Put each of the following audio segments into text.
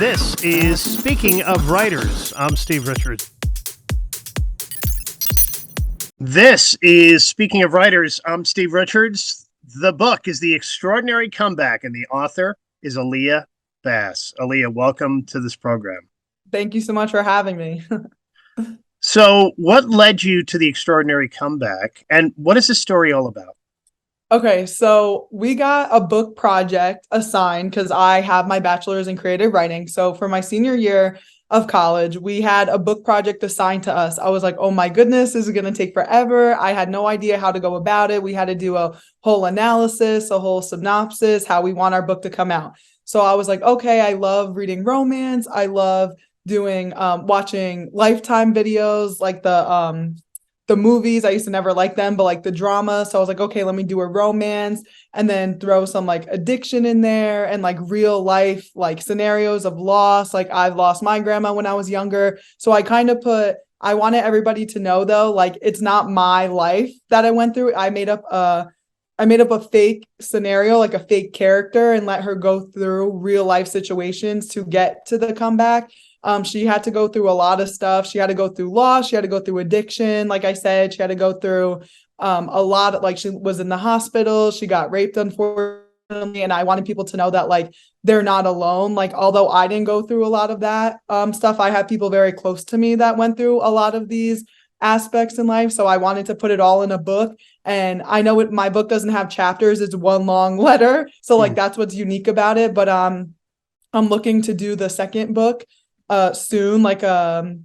This is Speaking of Writers. I'm Steve Richards. This is Speaking of Writers. I'm Steve Richards. The book is The Extraordinary Comeback, and the author is Aleah Bass. Aleah, welcome to this program. Thank you so much for having me. So, what led you to The Extraordinary Comeback, and what is this story all about? Okay, so we got a book project assigned because I have my bachelor's in creative writing. So for my senior year of college, we had a book project assigned to us. I was like, oh my goodness, this is going to take forever. I had no idea how to go about it. We had to do a whole analysis, a whole synopsis, how we want our book to come out. So I was like, okay, I love reading romance. I love doing watching Lifetime videos, like the movies. I used to never like them, but like the drama. So I was like, okay, let me do a romance and then throw some like addiction in there and like real life, like scenarios of loss. Like I've lost my grandma when I was younger. So I wanted everybody to know though, like it's not my life that I went through. I made up a fake scenario, like a fake character, and let her go through real life situations to get to the comeback. She had to go through a lot of stuff. She had to go through loss. She had to go through addiction. Like I said, she had to go through a lot of, like, she was in the hospital. She got raped, unfortunately. And I wanted people to know that, like, they're not alone. Like, although I didn't go through a lot of that stuff, I have people very close to me that went through a lot of these aspects in life. So I wanted to put it all in a book. And I know my book doesn't have chapters. It's one long letter. So like, that's what's unique about it. But I'm looking to do the second book soon, like a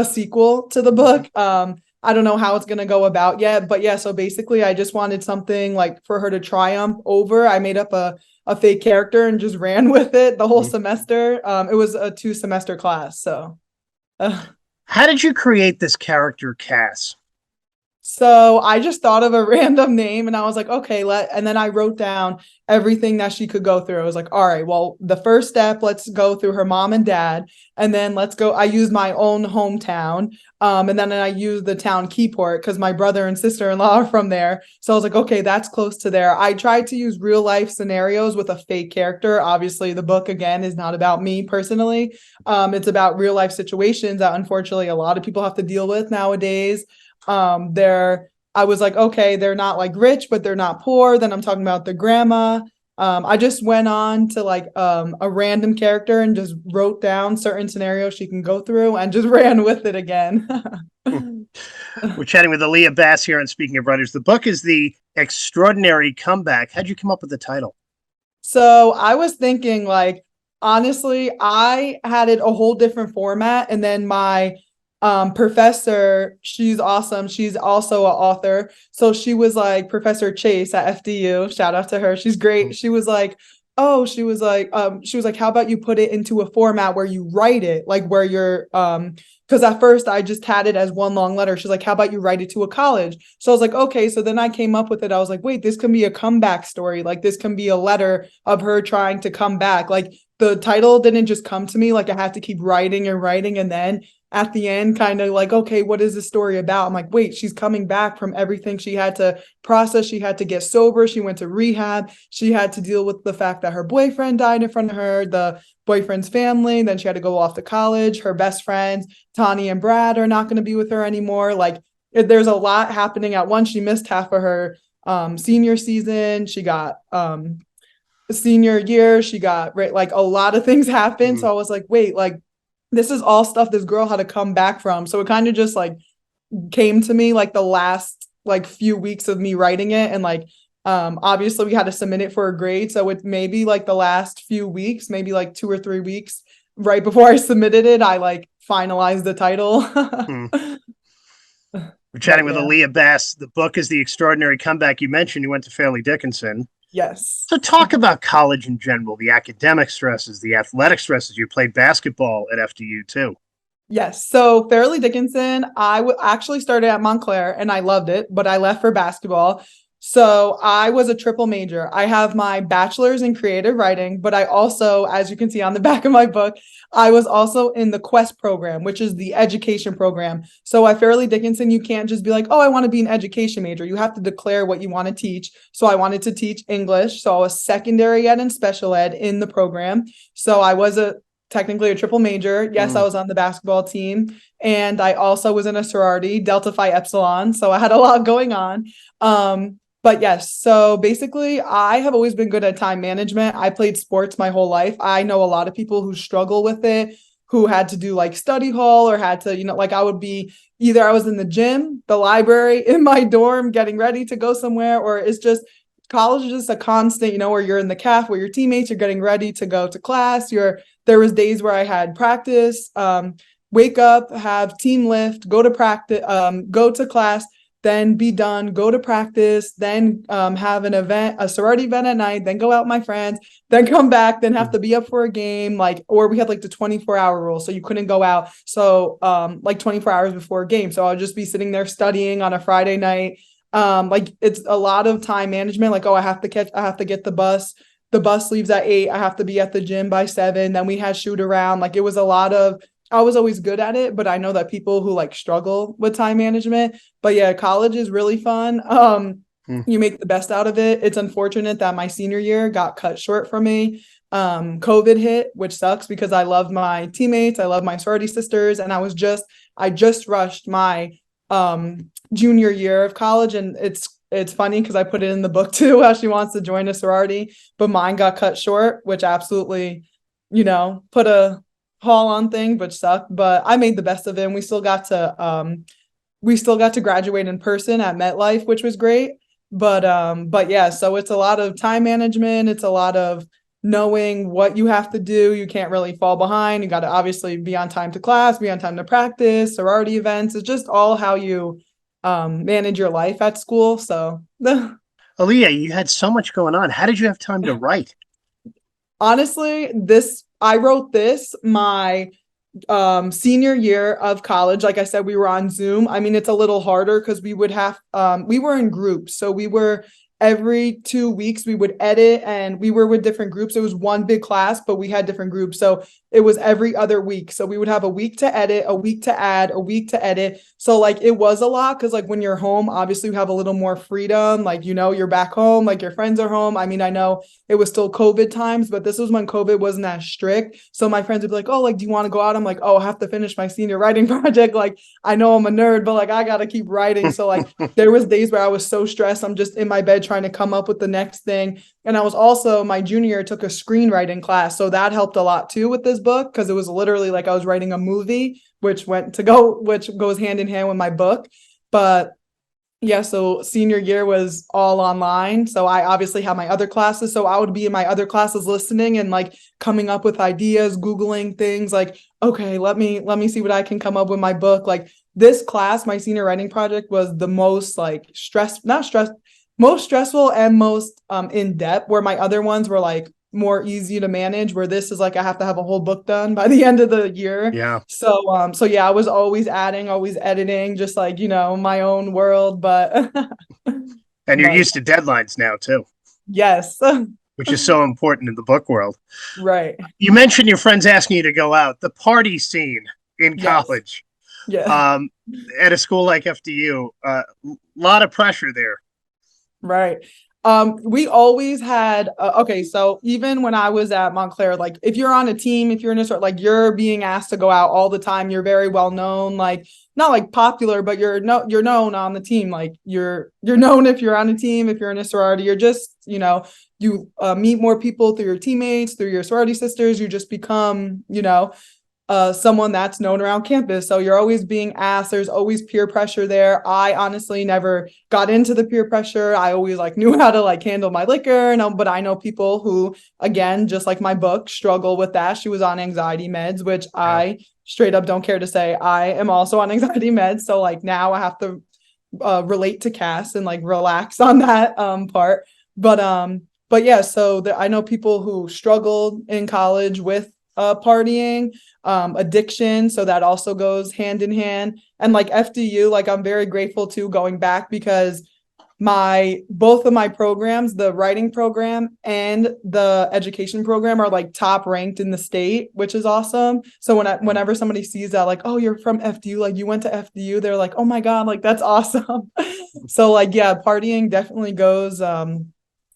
sequel to the book. I don't know how it's gonna go about yet, but yeah, so basically I just wanted something like for her to triumph over. I made up a fake character and just ran with it the whole semester. It was a 2-semester class. So How did you create this character, Cass? So I just thought of a random name and I was like, okay, and then I wrote down everything that she could go through. I was like, all right, well, the first step, let's go through her mom and dad. And then I used my own hometown. And then I used the town Keyport because my brother and sister-in-law are from there. So I was like, okay, that's close to there. I tried to use real life scenarios with a fake character. Obviously, the book, again, is not about me personally. It's about real life situations that unfortunately a lot of people have to deal with nowadays. I was like, okay, they're not like rich, but they're not poor. Then I'm talking about the grandma. I just went on to like a random character and just wrote down certain scenarios she can go through and just ran with it again. We're chatting with Aleah Bass here on Speaking of Writers. The book is The Extraordinary Comeback. How'd you come up with the title? So I was thinking, like, honestly, I had it a whole different format, and then my professor, she's awesome, she's also an author, so she was like, Professor Chase at FDU, shout out to her, she's great. She was like, how about you put it into a format where you write it, like where you're because at first I just had it as one long letter. She's like, how about you write it to a college? So I was like, okay. So then I came up with it. I was like, wait, this can be a comeback story. Like this can be a letter of her trying to come back. Like the title didn't just come to me. Like I had to keep writing and writing. And then at the end, kind of like, okay, what is the story about? I'm like, wait, she's coming back from everything she had to process. She had to get sober. She went to rehab. She had to deal with the fact that her boyfriend died in front of her, the boyfriend's family. Then she had to go off to college. Her best friends, Tani and Brad, are not going to be with her anymore. Like there's a lot happening at once. She missed half of her senior season. She got senior year. She got like a lot of things happened. So I was like, wait, like this is all stuff this girl had to come back from. So it kind of just like came to me like the last like few weeks of me writing it. And like, obviously we had to submit it for a grade. So it maybe like the last few weeks, maybe like 2 or 3 weeks right before I submitted it, I like finalized the title. We're chatting with Aleah Bass. The book is The Extraordinary Comeback. You mentioned you went to Fairleigh Dickinson. Yes. So talk about college in general, the academic stresses, the athletic stresses. You played basketball at FDU too. Yes. So Fairleigh Dickinson, I actually started at Montclair and I loved it, but I left for basketball. So I was a triple major. I have my bachelor's in creative writing, but I also, as you can see on the back of my book, I was also in the Quest program, which is the education program. So at Fairleigh Dickinson, you can't just be like, oh, I want to be an education major. You have to declare what you want to teach. So I wanted to teach English. So I was secondary ed and special ed in the program. So I was technically a triple major. Yes, I was on the basketball team, and I also was in a sorority, Delta Phi Epsilon. So I had a lot going on. But yes, so basically, I have always been good at time management. I played sports my whole life. I know a lot of people who struggle with it, who had to do like study hall or had to, like I would be either I was in the gym, the library, in my dorm, getting ready to go somewhere, or it's just college is just a constant, where you're in the caf with your teammates, you're getting ready to go to class. There was days where I had practice, wake up, have team lift, go to practice, go to class, then be done, go to practice, then have an event, a sorority event at night, then go out with my friends, then come back, then have to be up for a game, or we had like the 24-hour rule. So you couldn't go out. So like 24 hours before a game. So I'll just be sitting there studying on a Friday night. Like it's a lot of time management. Like, I have to get the bus. The bus leaves at 8. I have to be at the gym by 7. Then we had shoot around. Like it was a lot of, I was always good at it, but I know that people who like struggle with time management. But yeah, college is really fun. You make the best out of it. It's unfortunate that my senior year got cut short for me. COVID hit, which sucks because I love my teammates. I love my sorority sisters. And I just rushed my junior year of college. And it's funny because I put it in the book too, how she wants to join a sorority, but mine got cut short, which absolutely, put a haul on thing, which sucked, but I made the best of it. And we still got to graduate in person at MetLife, which was great. But yeah, so it's a lot of time management. It's a lot of knowing what you have to do. You can't really fall behind. You got to obviously be on time to class, be on time to practice, sorority events. It's just all how you manage your life at school. So Aleah, you had so much going on. How did you have time to write? honestly, I wrote this my senior year of college. Like I said, we were on Zoom. I mean, it's a little harder because we were in groups. So we were every 2 weeks we would edit, and we were with different groups. It was one big class, but we had different groups. So it was every other week. So we would have a week to edit, a week to add, a week to edit. So like it was a lot because like when you're home, obviously you have a little more freedom. Like, you're back home, like your friends are home. I mean, I know it was still COVID times, but this was when COVID wasn't as strict. So my friends would be like, oh, like, do you want to go out? I'm like, oh, I have to finish my senior writing project. Like, I know I'm a nerd, but like, I got to keep writing. So like there was days where I was so stressed. I'm just in my bed trying to come up with the next thing. And I was also, my junior year, took a screenwriting class. So that helped a lot too with this book, because it was literally like I was writing a movie, which goes hand in hand with my book. But yeah, so senior year was all online. So I obviously had my other classes. So I would be in my other classes listening and like coming up with ideas, Googling things like, okay, let me see what I can come up with my book. Like this class, my senior writing project, was the most like most stressful and most in depth, where my other ones were like more easy to manage, where this is like I have to have a whole book done by the end of the year. Yeah. So yeah, I was always adding, always editing, just like, my own world, but And you're used to deadlines now too, yes. which is so important in the book world. Right. You mentioned your friends asking you to go out. The party scene in Yes. college, Yeah. at a school like FDU, a lot of pressure there. Right. We always had, okay, so even when I was at Montclair, like if you're on a team, if you're in a sort, like you're being asked to go out all the time, you're very well known, like not like popular, but you're known on the team. Like you're known if you're on a team, if you're in a sorority, you're just, you meet more people through your teammates, through your sorority sisters, you just become, someone that's known around campus. So you're always being asked. There's always peer pressure there. I honestly never got into the peer pressure. I always like knew how to like handle my liquor. But I know people who, again, just like my book, struggle with that. She was on anxiety meds, which I straight up don't care to say I am also on anxiety meds. So like now I have to relate to Cass and like relax on that part. But yeah, so I know people who struggled in college with partying, addiction. So that also goes hand in hand. And like FDU, like I'm very grateful to going back, because both of my programs, the writing program and the education program, are like top ranked in the state, which is awesome. So whenever somebody sees that, like, oh, you're from FDU, like you went to FDU, they're like, oh my God, like that's awesome. So like, yeah, partying definitely goes a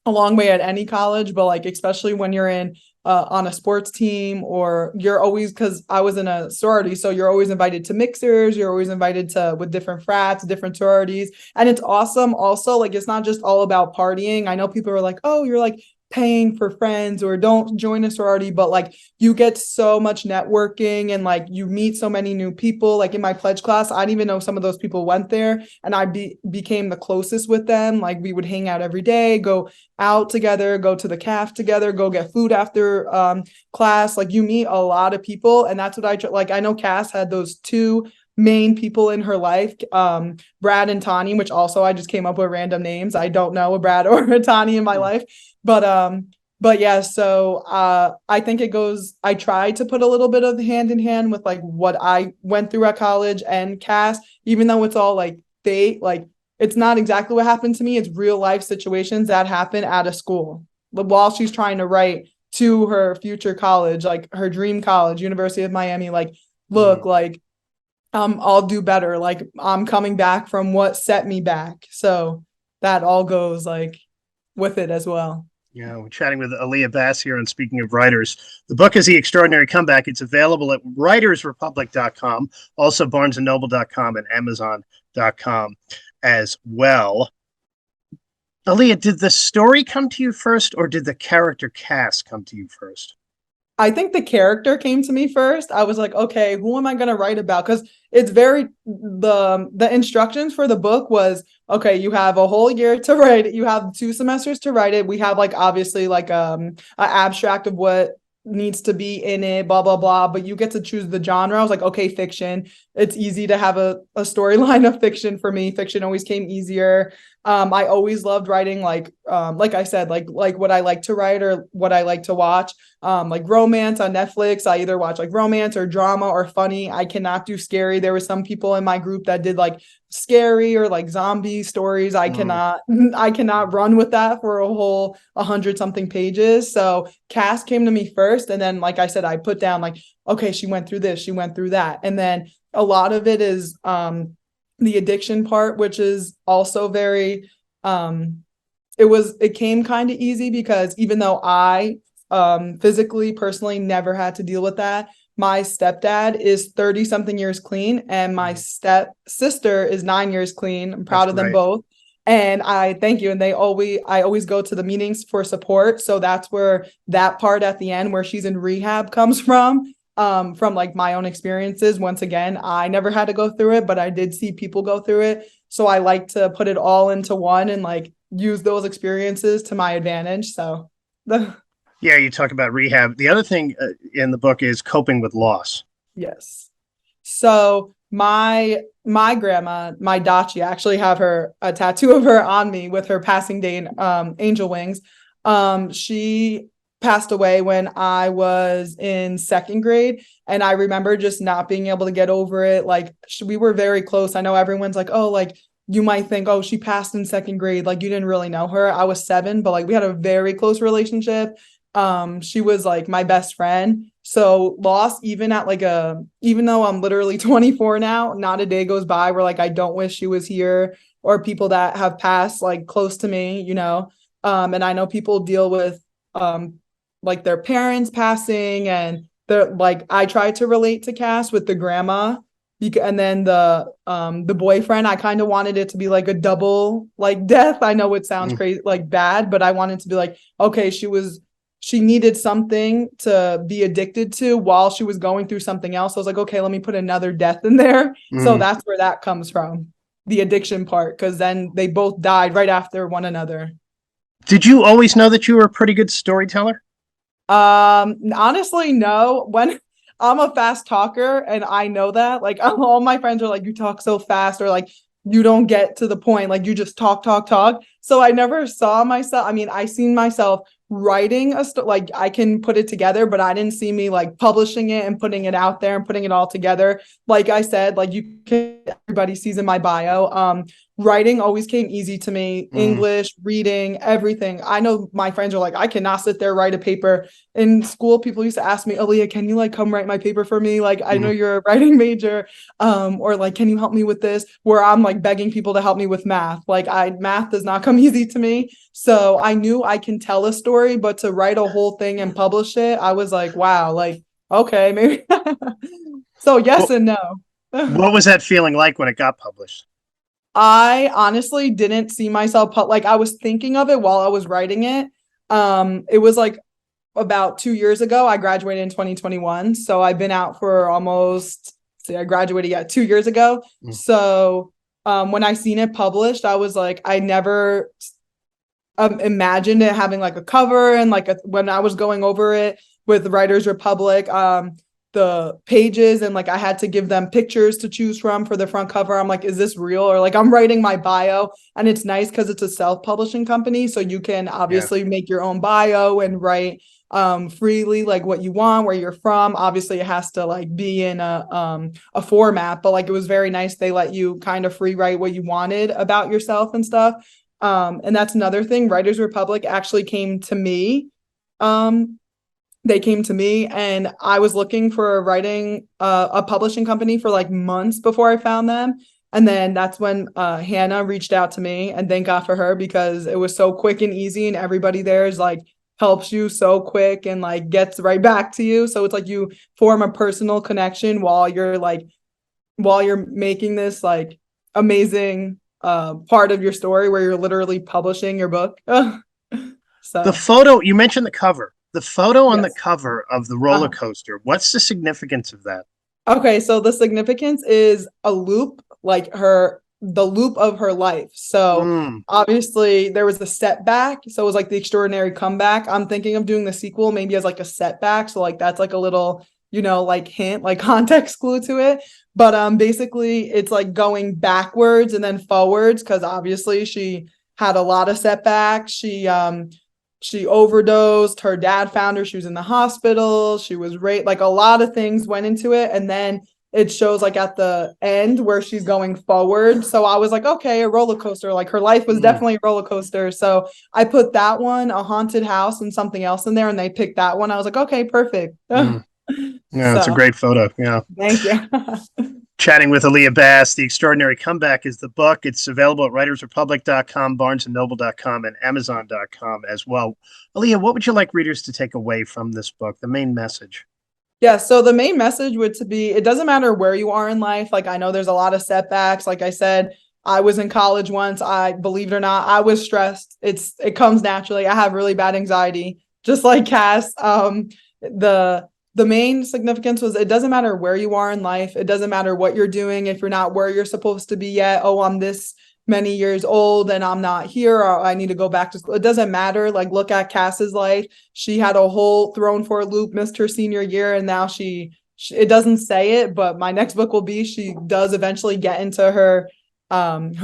long way at any college, but like especially when you're in on a sports team, or you're always, because I was in a sorority, so you're always invited to mixers, you're always invited to with different frats, different sororities. And it's awesome also, like it's not just all about partying. I know people are like, oh, you're like paying for friends or don't join a sorority, but like you get so much networking and like you meet so many new people. Like in my pledge class, I didn't even know some of those people went there, and I became the closest with them. Like we would hang out every day, go out together, go to the caf together, go get food after class. Like you meet a lot of people, and that's what like. I know Cass had those two main people in her life, Brad and Tani, which also I just came up with random names. I don't know a Brad or a Tani in my life, but yeah, so I think it goes, I try to put a little bit of hand in hand with like what I went through at college and Cass, even though it's all like fate, like it's not exactly what happened to me. It's real life situations that happen at a school while she's trying to write to her future college, like her dream college, University of Miami. Like, look, like I'll do better. Like I'm coming back from what set me back. So that all goes like with it as well. Yeah, we're chatting with Aleah Bass here on Speaking of Writers. The book is The Extraordinary Comeback. It's available at writersrepublic.com, also barnesandnoble.com and amazon.com as well. Aleah, did the story come to you first, or did the character cast come to you first? I think the character came to me first. I was like, okay, who am I going to write about? Because it's very, the instructions for the book was, okay, you have a whole year to write it. You have 2 semesters to write it. We have like obviously like an abstract of what needs to be in it, blah, blah, blah. But you get to choose the genre. I was like, okay, fiction. It's easy to have a storyline of fiction for me. Fiction always came easier. I always loved writing like I said, like what I like to write or what I like to watch. Like romance on Netflix. I either watch like romance or drama or funny. I cannot do scary. There were some people in my group that did like scary or like zombie stories. I cannot run with that for a whole 100-something pages. So Cass came to me first. And then, like I said, I put down like, okay, she went through this, she went through that. And then a lot of it is the addiction part, which is also very, it came kind of easy because even though I physically, personally never had to deal with that, my stepdad is 30-something years clean and my step sister is 9 years clean. I'm proud of them both. And I thank you. And I always go to the meetings for support. So that's where that part at the end where she's in rehab comes from like my own experiences. Once again, I never had to go through it, but I did see people go through it. So I like to put it all into one and like use those experiences to my advantage. So yeah, you talk about rehab. The other thing in the book is coping with loss. Yes. So my grandma, my Dachi, I actually have a tattoo of her on me with her passing day in angel wings. She passed away when I was in 2nd grade. And I remember just not being able to get over it. Like we were very close. I know everyone's like, oh, like you might think, oh, she passed in 2nd grade. Like you didn't really know her. I was 7, but like we had a very close relationship. She was like my best friend. So loss, even at like even though I'm literally 24 now, not a day goes by where like I don't wish she was here, or people that have passed like close to me, you know. And I know people deal with like their parents passing, and they're like, I tried to relate to Cass with the grandma, and then the boyfriend, I kind of wanted it to be like a double like death. I know it sounds crazy, like bad, but I wanted to be like, okay, she needed something to be addicted to while she was going through something else. I was like, okay, let me put another death in there. So that's where that comes from, the addiction part, because then they both died right after one another. Did you always know that you were a pretty good storyteller? Honestly, no. When I'm a fast talker and I know that, like all my friends are like, you talk so fast, or like you don't get to the point, like you just talk. So I never saw myself. I mean, I seen myself writing like I can put it together, but I didn't see me like publishing it and putting it out there and putting it all together. Like I said, like everybody sees in my bio, writing always came easy to me. English, reading, everything. I know my friends are like, I cannot sit there, write a paper. In school, people used to ask me, Aleah, can you like come write my paper for me? Like, I know you're a writing major. Or like, can you help me with this? Where I'm like begging people to help me with math. Like math does not come easy to me. So I knew I can tell a story, but to write a whole thing and publish it, I was like, wow, like, okay, maybe. So yes and no. What was that feeling like when it got published? I honestly didn't see myself like I was thinking of it while I was writing it. It was like about 2 years ago. I graduated in 2021. So I've been out for almost, I graduated 2 years ago. So when I seen it published, I was like, I never imagined it having like a cover, and like when I was going over it with Writers Republic, the pages, and like I had to give them pictures to choose from for the front cover. I'm like, is this real? Or like I'm writing my bio, and it's nice because it's a self-publishing company, so you can obviously make your own bio and write freely like what you want, where you're from. Obviously it has to like be in a format, but like it was very nice. They let you kind of free write what you wanted about yourself and stuff. And that's another thing. Writers Republic actually came to me. They came to me, and I was looking for a publishing company for like months before I found them. And then that's when Hannah reached out to me, and thank God for her, because it was so quick and easy, and everybody there is like helps you so quick and like gets right back to you. So it's like you form a personal connection while you're making this like amazing part of your story where you're literally publishing your book. So the photo, you mentioned the cover. The photo on the cover of the roller coaster, what's the significance of that? Okay, so the significance is a loop, like the loop of her life. So obviously there was a setback. So it was like the extraordinary comeback. I'm thinking of doing the sequel maybe as like a setback. So like that's like a little, like hint, like context clue to it. But basically it's like going backwards and then forwards, because obviously she had a lot of setbacks. She overdosed. Her dad found her. She was in the hospital. She was raped. Like a lot of things went into it. And then it shows like at the end where she's going forward. So I was like, okay, a roller coaster. Like her life was definitely a roller coaster. So I put that one, a haunted house, and something else in there, and they picked that one. I was like, okay, perfect. Yeah, it's a great photo. Yeah. Thank you. Chatting with Aleah Bass. The Extraordinary Comeback is the book. It's available at writersrepublic.com, barnesandnoble.com, and amazon.com as well. Aleah, what would you like readers to take away from this book, the main message? Yeah, so the main message would to be, it doesn't matter where you are in life. Like I know there's a lot of setbacks. Like I said, I was in college once. Believe it or not, I was stressed. It comes naturally. I have really bad anxiety, just like Cass. The main significance was it doesn't matter where you are in life. It doesn't matter what you're doing. If you're not where you're supposed to be yet, oh, I'm this many years old and I'm not here, or I need to go back to school. It doesn't matter. Like look at Cass's life. She had a whole thrown for a loop, missed her senior year, and now she it doesn't say it, but my next book will be she does eventually get into her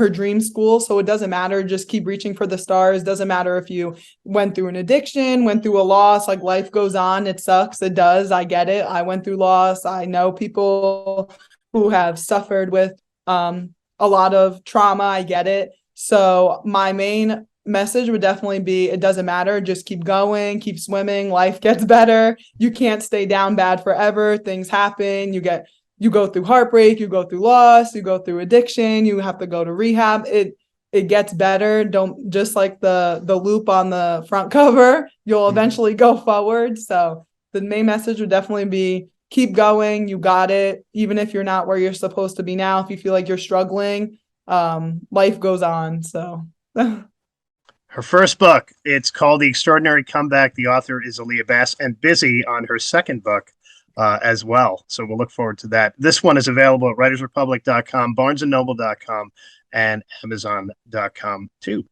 dream school. So it doesn't matter. Just keep reaching for the stars. Doesn't matter if you went through an addiction, went through a loss, like life goes on. It sucks. It does. I get it. I went through loss. I know people who have suffered with a lot of trauma. I get it. So my main message would definitely be, it doesn't matter. Just keep going, keep swimming. Life gets better. You can't stay down bad forever. Things happen. You go through heartbreak, you go through loss, you go through addiction, you have to go to rehab. It gets better. Don't, just like the loop on the front cover, you'll eventually go forward. So the main message would definitely be keep going. You got it. Even if you're not where you're supposed to be now, if you feel like you're struggling, life goes on. So her first book, it's called The Extraordinary Comeback. The author is Aleah Bass, and busy on her second book as well. So we'll look forward to that. This one is available at writersrepublic.com, barnesandnoble.com, and amazon.com too.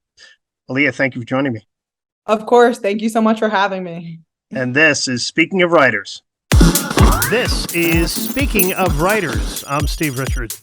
Aleah, thank you for joining me. Of course. Thank you so much for having me. And this is Speaking of Writers. This is Speaking of Writers. I'm Steve Richards.